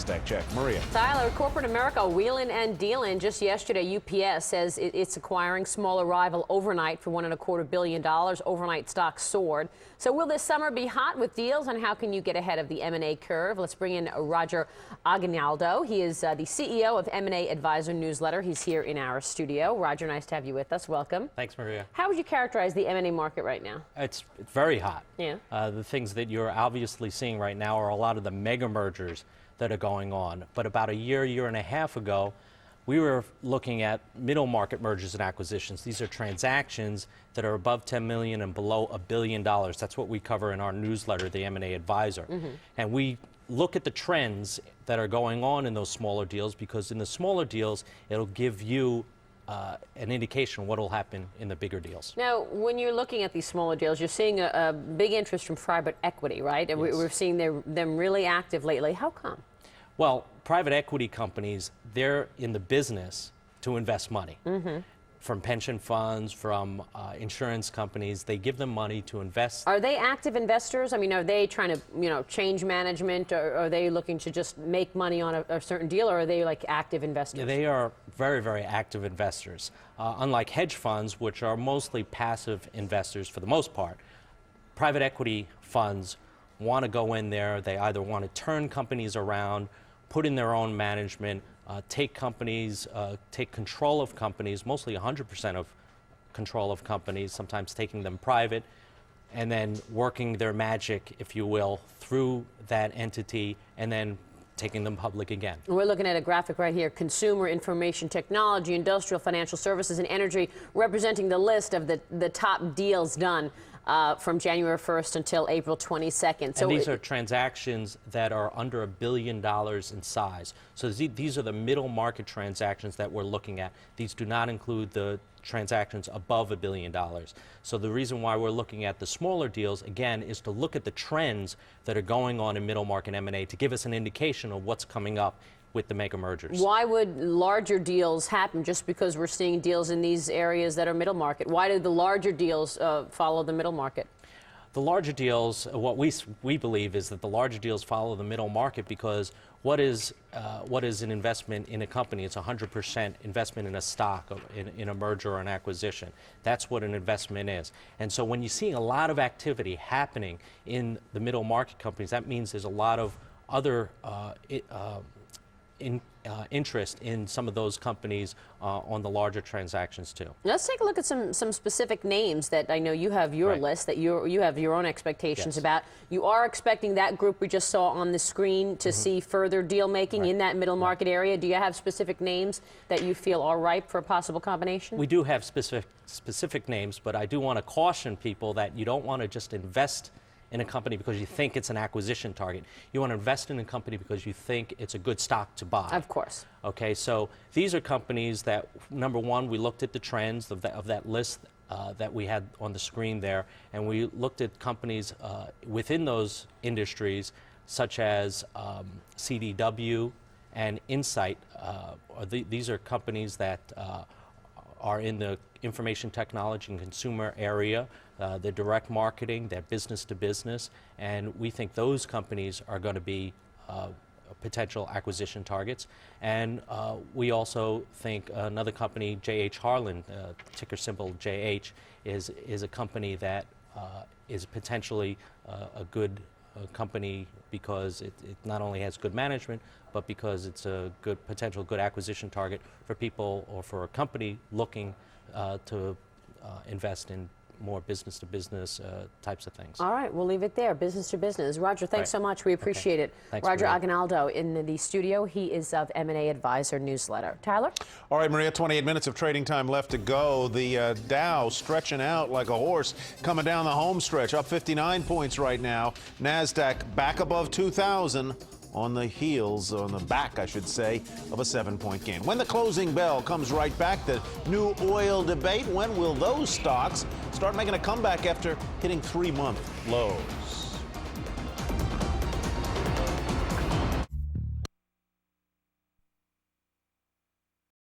NASDAQ check. Maria. Tyler, corporate America wheeling and dealing. Just yesterday, UPS says it's acquiring small arrival overnight for $1.25 billion. Overnight stock soared. So will this summer be hot with deals, and how can you get ahead of the M&A curve? Let's bring in Roger Aguinaldo. He is the CEO of M&A Advisor newsletter. He's here in our studio. Roger, nice to have you with us. Welcome. Thanks, Maria. How would you characterize the M&A market right now? It's very hot. Yeah. The things that you're obviously seeing right now are a lot of the mega mergers that are going on. But about a year and a half ago, we were looking at middle market mergers and acquisitions. These are transactions that are above 10 million and below $1 billion. That's what we cover in our newsletter, the M&A Advisor. And we look at the trends that are going on in those smaller deals, because in the smaller deals, it'll give you an indication of what will happen in the bigger deals. Now, when you're looking at these smaller deals, you're seeing a big interest from private equity, right? And yes. we're seeing them really active lately. How come? Well, private equity companies, they're in the business to invest money. From pension funds, from insurance companies, they give them money to invest. Are they active investors? I mean, are they trying to, change management, or are they looking to just make money on a certain deal, or are they like active investors? Yeah, they are very, very active investors. Unlike hedge funds, which are mostly passive investors for the most part, private equity funds want to go in there. They either want to turn companies around, put in their own management, take companies, take control of companies, mostly 100% of control of companies, sometimes taking them private, and then working their magic, if you will, through that entity, and then taking them public again. We're looking at a graphic right here: consumer, information technology, industrial, financial services, and energy, representing the list of the top deals done from January 1st until April 22nd. So these are transactions that are under $1 billion in size. So these are the middle market transactions that we're looking at. These do not include the transactions above $1 billion. So the reason why we're looking at the smaller deals, again, is to look at the trends that are going on in middle market M&A to give us an indication of what's coming up with the mega mergers. Why would larger deals happen just because we're seeing deals in these areas that are middle market? Why did the larger deals follow the middle market? The larger deals, what we believe is that the larger deals follow the middle market because what is an investment in a company? It's 100% investment in a stock, in a merger or an acquisition. That's what an investment is. And so when you're seeing a lot of activity happening in the middle market companies, that means there's a lot of other interest in some of those companies on the larger transactions too. Let's take a look at some specific names that I know you have your list, that you have your own expectations about. You are expecting that group we just saw on the screen to see further deal making in that middle market area. Do you have specific names that you feel are ripe for a possible combination? We do have specific names, but I do want to caution people that you don't want to just invest in a company because you think it's an acquisition target. You want to invest in a company because you think it's a good stock to buy. Of course. Okay, so these are companies that, number one, we looked at the trends of that list that we had on the screen there, and we looked at companies within those industries, such as CDW and Insight. These are companies that are in the information technology and consumer area. They're direct marketing, they're business to business, and we think those companies are going to be potential acquisition targets. And we also think another company, J.H. Harlan, ticker symbol JH, is a company that is potentially a good company because it not only has good management, but because it's a potential good acquisition target for people or for a company looking to invest in more business-to-business types of things. All right, we'll leave it there, business to business. Roger, thanks so much. We appreciate it. Thanks, Roger Maria. Aguinaldo in the studio. He is of M&A Advisor newsletter. Tyler? All right, Maria, 28 minutes of trading time left to go. The Dow stretching out like a horse, coming down the home stretch, up 59 points right now. NASDAQ back above 2,000. On the heels, on the back, I should say, of a 7-point gain. When the closing bell comes right back, the new oil debate, when will those stocks start making a comeback after hitting 3-month lows?